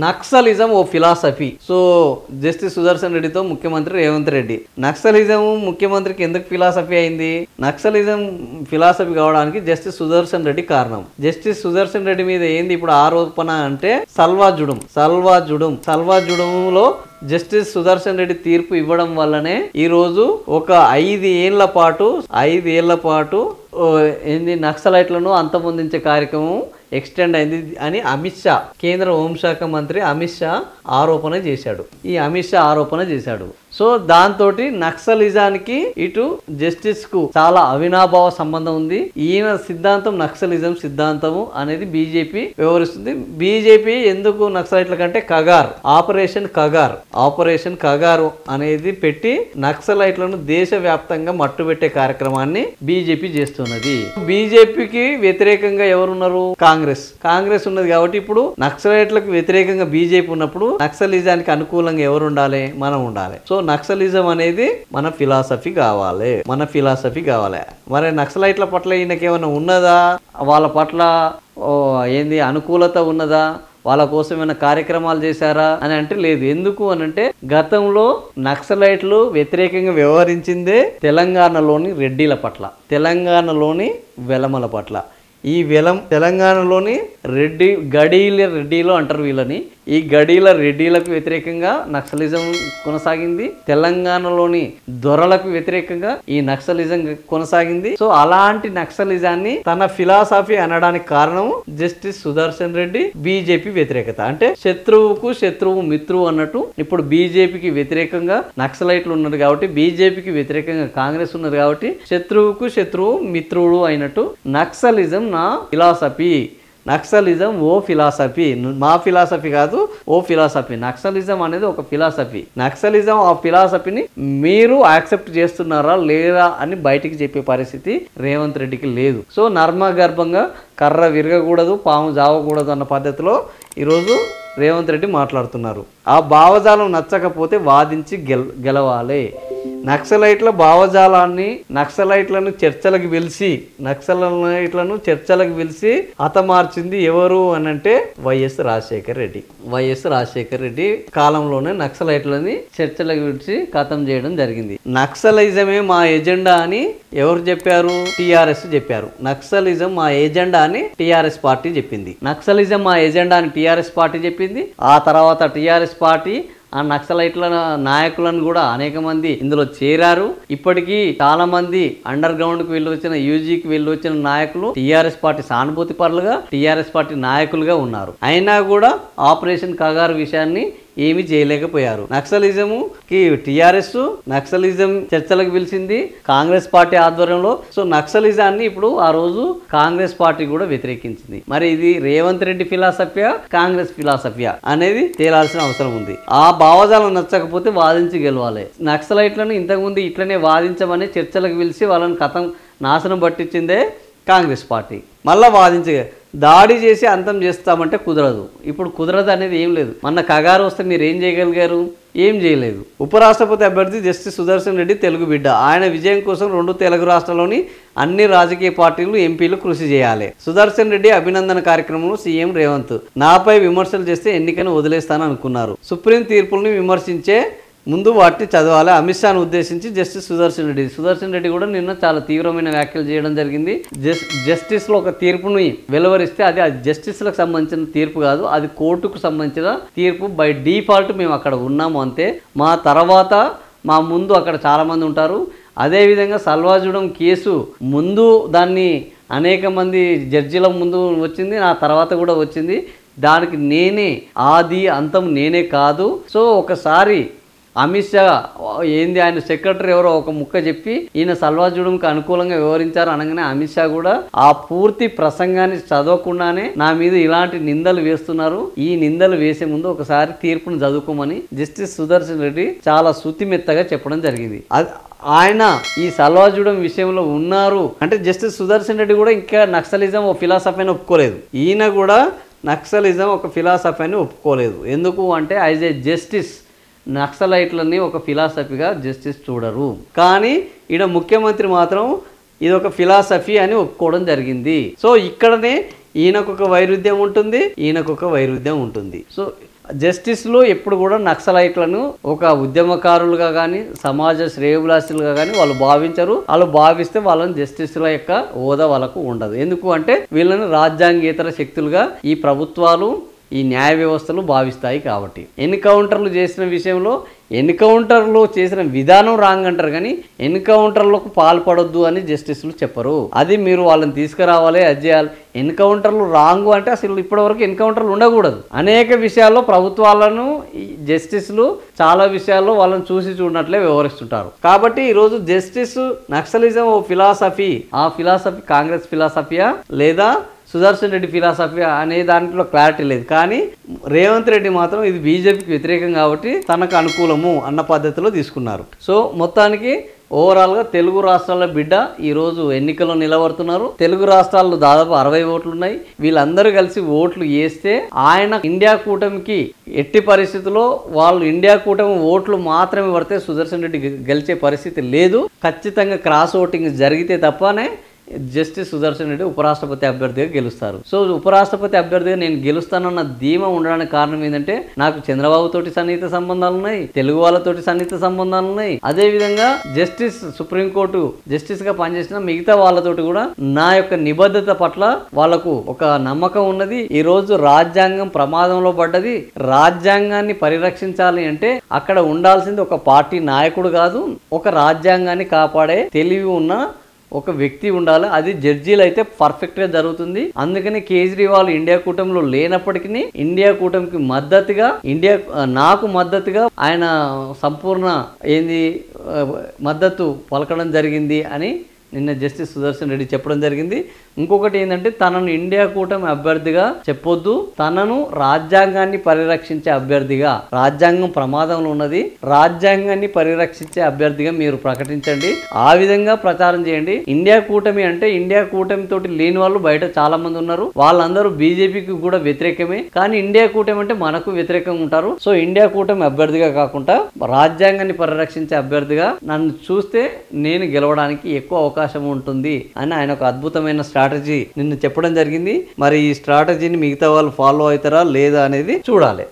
Naxalism ఓ philosophy. So justice Sudarshan రెడ్డితో ముఖ్యమంత్రి Revanth Reddy. Naxalism ముఖ్యమంత్రికి ఎందుకు ఫిలాసఫీ అయింది? నక్సలిజం ఫిలాసఫీ కావడానికి జస్టిస్ సుదర్శన్ రెడ్డి కారణం. జస్టిస్ సుదర్శన్ రెడ్డి మీద ఏంది ఇప్పుడు ఆరోపణ అంటే సల్వాజుడంలో జస్టిస్ సుదర్శన్ రెడ్డి తీర్పు ఇవ్వడం వల్లనే ఈరోజు ఒక 5 ఏళ్ల పాటు ఏంది నక్సలైట్లను అంతమొందించే కార్యక్రమం ఎక్స్టెండ్ అయింది అని అమిత్ షా, కేంద్ర హోంశాఖ మంత్రి అమిత్ షా ఆరోపణ చేశాడు. సో దాంతో నక్సలిజానికి ఇటు జస్టిస్ కు చాలా అవినాభావ సంబంధం ఉంది. ఈయన సిద్ధాంతం నక్సలిజం సిద్ధాంతము అనేది బీజేపీ వ్యవహరిస్తుంది. బీజేపీ ఎందుకు నక్సలైట్ల కంటే ఆపరేషన్ కగార్ అనేది పెట్టి నక్సలైట్లను దేశవ్యాప్తంగా మట్టుబెట్టే కార్యక్రమాన్ని బీజేపీ చేస్తున్నది. బీజేపీకి వ్యతిరేకంగా ఎవరున్నారు? కాంగ్రెస్ ఉన్నది. కాబట్టి ఇప్పుడు నక్సలైట్లకు వ్యతిరేకంగా బీజేపీ ఉన్నప్పుడు నక్సలిజానికి అనుకూలంగా ఎవరు ఉండాలి? మనం ఉండాలి. సో నక్సలిజం అనేది మన ఫిలాసఫీ కావాలి. మరి నక్సలైట్ల పట్ల ఈయనకేమైనా ఉన్నదా? వాళ్ళ పట్ల ఏంది అనుకూలత ఉన్నదా? వాళ్ళ కోసం ఏమైనా కార్యక్రమాలు చేశారా అని అంటే లేదు. ఎందుకు అని అంటే గతంలో నక్సలైట్లు వ్యతిరేకంగా వ్యవహరించిందే తెలంగాణలోని రెడ్డిల పట్ల, తెలంగాణలోని వెలమల పట్ల. తెలంగాణలోని రెడ్డిలో అంటారు వీళ్ళని. ఈ గడీల రెడ్డిలకు వ్యతిరేకంగా నక్సలిజం కొనసాగింది. తెలంగాణలోని దొరలకు వ్యతిరేకంగా ఈ నక్సలిజం కొనసాగింది. సో అలాంటి నక్సలిజాన్ని తన ఫిలాసఫీ అనడానికి కారణం జస్టిస్ సుదర్శన్ రెడ్డి. బీజేపీ వ్యతిరేకత అంటే శత్రువుకు శత్రువు మిత్రువు అన్నట్టు. ఇప్పుడు బీజేపీకి వ్యతిరేకంగా నక్సలైట్లు ఉన్నారు కాబట్టి, బీజేపీకి వ్యతిరేకంగా కాంగ్రెస్ ఉన్నారు కాబట్టి శత్రువుకు శత్రువు మిత్రుడు అయినట్టు నక్సలిజం నా ఫిలాసఫీ. నక్సలిజం ఓ ఫిలాసఫీ, మా ఫిలాసఫీ కాదు, ఓ ఫిలాసఫీ. నక్సలిజం అనేది ఒక ఫిలాసఫీ. నక్సలిజం ఆ ఫిలాసఫీని మీరు యాక్సెప్ట్ చేస్తున్నారా లేదా అని బయటికి చెప్పే పరిస్థితి రేవంత్ రెడ్డికి లేదు. సో నర్మగర్భంగా కర్ర విరగకూడదు, పాము జావకూడదు అన్న పద్ధతిలో ఈరోజు రేవంత్ రెడ్డి మాట్లాడుతున్నారు. ఆ భావజాలం నచ్చకపోతే వాదించి గెలవాలి. నక్సలైట్ల భావజాలాన్ని నక్సలైట్లను చర్చలకు పిలిచి హతమార్చింది ఎవరు అనంటే వైఎస్ రాజశేఖర్ రెడ్డి కాలంలోనే నక్సలైట్లని చర్చలకు పిలిచి ఖతం చేయడం జరిగింది. నక్సలిజమే మా ఎజెండా అని ఎవరు చెప్పారు? టిఆర్ఎస్ చెప్పారు. నక్సలిజం మా ఎజెండా అని టిఆర్ఎస్ పార్టీ చెప్పింది. ఆ తర్వాత టిఆర్ఎస్ పార్టీ ఆ నక్సలైట్ల నాయకులను కూడా అనేక మంది ఇందులో చేరారు. ఇప్పటికీ చాలా మంది అండర్ గ్రౌండ్ కు వెళ్ళి వచ్చిన, యూజీకి వెళ్ళి వచ్చిన నాయకులు టీఆర్ఎస్ పార్టీ సానుభూతి పరులుగా, టీఆర్ఎస్ పార్టీ నాయకులుగా ఉన్నారు. అయినా కూడా ఆపరేషన్ కగారు విషయాన్ని ఏమి చేయలేకపోయారు. నక్సలిజంకి టిఆర్ఎస్ నక్సలిజం చర్చలకు పిలిచింది కాంగ్రెస్ పార్టీ ఆధ్వర్యంలో. సో నక్సలిజాన్ని ఇప్పుడు ఆ రోజు కాంగ్రెస్ పార్టీ కూడా వ్యతిరేకించింది. మరి ఇది రేవంత్ రెడ్డి ఫిలాసఫియా, కాంగ్రెస్ ఫిలాసఫియా అనేది తేలాల్సిన అవసరం ఉంది. ఆ భావజాలం నచ్చకపోతే వాదించి గెలవాలి. నక్సలైట్లను ఇంతకుముందు ఇట్లనే వాదించమని చర్చలకు పిలిచి వాళ్ళని కథం నాశనం పట్టించిందే కాంగ్రెస్ పార్టీ. మళ్ళా దాడి చేసి అంతం చేస్తామంటే కుదరదు. ఇప్పుడు కుదరదు అనేది ఏం లేదు. మొన్న కగారు వస్తే మీరు ఏం చేయగలిగారు? ఏం చేయలేదు. ఉపరాష్ట్రపతి అభ్యర్థి జస్టిస్ సుదర్శన్ రెడ్డి తెలుగు బిడ్డ. ఆయన విజయం కోసం 2 తెలుగు రాష్ట్రాల్లోని అన్ని రాజకీయ పార్టీలు, ఎంపీలు కృషి చేయాలి. సుదర్శన్ రెడ్డి అభినందన కార్యక్రమంలో సీఎం రేవంత్ నాపై విమర్శలు చేస్తే ఎన్నికను వదిలేస్తాను అనుకున్నారు. సుప్రీం తీర్పుల్ని విమర్శించే ముందు వాటిని చదవాలి. అమిత్ షాను ఉద్దేశించి జస్టిస్ సుదర్శన్ రెడ్డి కూడా నిన్న చాలా తీవ్రమైన వ్యాఖ్యలు చేయడం జరిగింది. జస్టిస్లో ఒక తీర్పుని వెలువరిస్తే అది జస్టిస్లకు సంబంధించిన తీర్పు కాదు, అది కోర్టుకు సంబంధించిన తీర్పు. బై డిఫాల్ట్ మేము అక్కడ ఉన్నాము అంతే. మా తర్వాత మా ముందు అక్కడ చాలామంది ఉంటారు. అదేవిధంగా సల్వాజుడం కేసు ముందు దాన్ని అనేక మంది జడ్జిల ముందు వచ్చింది, నా తర్వాత కూడా వచ్చింది. దానికి నేనే ఆది అంతం నేనే కాదు. సో ఒకసారి అమిత్ షా ఏంది ఆయన సెక్రటరీ ఎవరో ఒక ముక్క చెప్పి ఈయన సల్వాజుడంకి అనుకూలంగా వివరించారు అనగానే అమిత్ షా కూడా ఆ పూర్తి ప్రసంగాన్ని చదవకుండానే నా మీద ఇలాంటి నిందలు వేస్తున్నారు, ఈ నిందలు వేసే ముందు ఒకసారి తీర్పును చదువుకోమని జస్టిస్ సుదర్శన్ రెడ్డి చాలా శుతిమెత్తగా చెప్పడం జరిగింది. ఆయన ఈ సల్వాజుడం విషయంలో ఉన్నారు అంటే జస్టిస్ సుదర్శన్ రెడ్డి కూడా ఇంకా నక్సలిజం ఒక ఫిలాసఫీ అని ఒప్పుకోలేదు. ఈయన కూడా నక్సలిజం ఒక ఫిలాసఫీ అని ఒప్పుకోలేదు. ఎందుకు అంటే యాజ్ ఏ జస్టిస్ నక్సలైట్లని ఒక ఫిలాసఫీగా జస్టిస్ చూడరు. కానీ ఈయన ముఖ్యమంత్రి మాత్రం ఇది ఒక ఫిలాసఫీ అని ఒప్పుకోవడం జరిగింది. సో ఇక్కడనే ఈయనకొక వైరుధ్యం ఉంటుంది, ఈయనకొక వైరుధ్యం ఉంటుంది. సో జస్టిస్లు ఎప్పుడు కూడా నక్సలైట్లను ఒక ఉద్యమకారులుగా కానీ సమాజ శ్రేయోభిలాషులుగా కానీ వాళ్ళు భావించరు. వాళ్ళు భావిస్తే వాళ్ళని జస్టిస్ల యొక్క హోదా వాళ్ళకు ఉండదు. ఎందుకు అంటే వీళ్ళని రాజ్యాంగేతర శక్తులుగా ఈ ప్రభుత్వాలు ఈ న్యాయ వ్యవస్థలు భావిస్తాయి కాబట్టి. ఎన్కౌంటర్లు చేసిన విషయంలో ఎన్కౌంటర్లు చేసిన విధానం రాంగ్ అంటారు కానీ ఎన్కౌంటర్లకు పాల్పడొద్దు అని జస్టిస్లు చెప్పరు. అది మీరు వాళ్ళని తీసుకురావాలి, అది చేయాలి. ఎన్కౌంటర్లు రాంగ్ అంటే అసలు ఇప్పటివరకు ఎన్కౌంటర్లు ఉండకూడదు. అనేక విషయాల్లో ప్రభుత్వాలను జస్టిస్లు చాలా విషయాల్లో వాళ్ళని చూసి చూడనట్లే వ్యవహరిస్తుంటారు. కాబట్టి ఈరోజు జస్టిస్ నక్సలిజం ఓ ఫిలాసఫీ, ఆ ఫిలాసఫీ కాంగ్రెస్ ఫిలాసఫీయా లేదా సుదర్శన్ రెడ్డి ఫిలాసఫీ అనే దాంట్లో క్లారిటీ లేదు. కానీ రేవంత్ రెడ్డి మాత్రం ఇది బీజేపీకి వ్యతిరేకం కాబట్టి తనకు అనుకూలము అన్న పద్ధతిలో తీసుకున్నారు. సో మొత్తానికి ఓవరాల్గా తెలుగు రాష్ట్రాల బిడ్డ ఈరోజు ఎన్నికల్లో నిలబడుతున్నారు. తెలుగు రాష్ట్రాల్లో దాదాపు 60 ఓట్లు ఉన్నాయి. వీళ్ళందరూ కలిసి ఓట్లు వేస్తే ఆయన ఇండియా కూటమికి ఎట్టి పరిస్థితుల్లో వాళ్ళు ఇండియా కూటమి ఓట్లు మాత్రమే పడితే సుదర్శన్ రెడ్డి గెలిచే పరిస్థితి లేదు. ఖచ్చితంగా క్రాస్ ఓటింగ్ జరిగితే తప్పనే జస్టిస్ సుదర్శన్ రెడ్డి ఉపరాష్ట్రపతి అభ్యర్థిగా గెలుస్తారు. సో ఉపరాష్ట్రపతి అభ్యర్థిగా నేను గెలుస్తానన్న ధీమా ఉండడానికి కారణం ఏంటంటే నాకు చంద్రబాబు తోటి సన్నిహిత సంబంధాలు ఉన్నాయి, తెలుగు వాళ్ళతోటి సన్నిహిత సంబంధాలు ఉన్నాయి. అదే విధంగా జస్టిస్ సుప్రీంకోర్టు జస్టిస్ గా పనిచేసిన మిగతా వాళ్ళతోటి కూడా నా యొక్క నిబద్ధత పట్ల వాళ్ళకు ఒక నమ్మకం ఉన్నది. ఈ రోజు రాజ్యాంగం ప్రమాదంలో పడ్డది. రాజ్యాంగాన్ని పరిరక్షించాలి అంటే అక్కడ ఉండాల్సింది ఒక పార్టీ నాయకుడు కాదు, ఒక రాజ్యాంగాన్ని కాపాడే తెలివి ఉన్న ఒక వ్యక్తి ఉండాలి. అది జడ్జీలు అయితే పర్ఫెక్ట్గా జరుగుతుంది. అందుకని కేజ్రీవాల్ ఇండియా కూటమిలో లేనప్పటికీ ఇండియా కూటమికి మద్దతుగా నాకు మద్దతుగా ఆయన సంపూర్ణ మద్దతు పలకడం జరిగింది అని నిన్న జస్టిస్ సుదర్శన్ రెడ్డి చెప్పడం జరిగింది. ఇంకొకటి ఏంటంటే తనను ఇండియా కూటమి అభ్యర్థిగా చెప్పొద్దు, తనను రాజ్యాంగాన్ని పరిరక్షించే అభ్యర్థిగా, రాజ్యాంగం ప్రమాదంలో ఉన్నది, రాజ్యాంగాన్ని పరిరక్షించే అభ్యర్థిగా మీరు ప్రకటించండి, ఆ విధంగా ప్రచారం చేయండి. ఇండియా కూటమి అంటే ఇండియా కూటమి తోటి లేని వాళ్ళు బయట చాలా మంది ఉన్నారు. వాళ్ళందరూ బీజేపీకి కూడా వ్యతిరేకమే. కానీ ఇండియా కూటమి అంటే మనకు వ్యతిరేకంగా ఉంటారు. సో ఇండియా కూటమి అభ్యర్థిగా కాకుండా రాజ్యాంగాన్ని పరిరక్షించే అభ్యర్థిగా నన్ను చూస్తే నేను గెలవడానికి ఎక్కువ అవకాశం ఉంటుంది అని ఆయన ఒక అద్భుతమైన స్ట్రాటజీ నిన్ను చెప్పడం జరిగింది. మరి ఈ స్ట్రాటజీని మిగతా వాళ్ళు ఫాలో అవుతారా లేదా అనేది చూడాలి.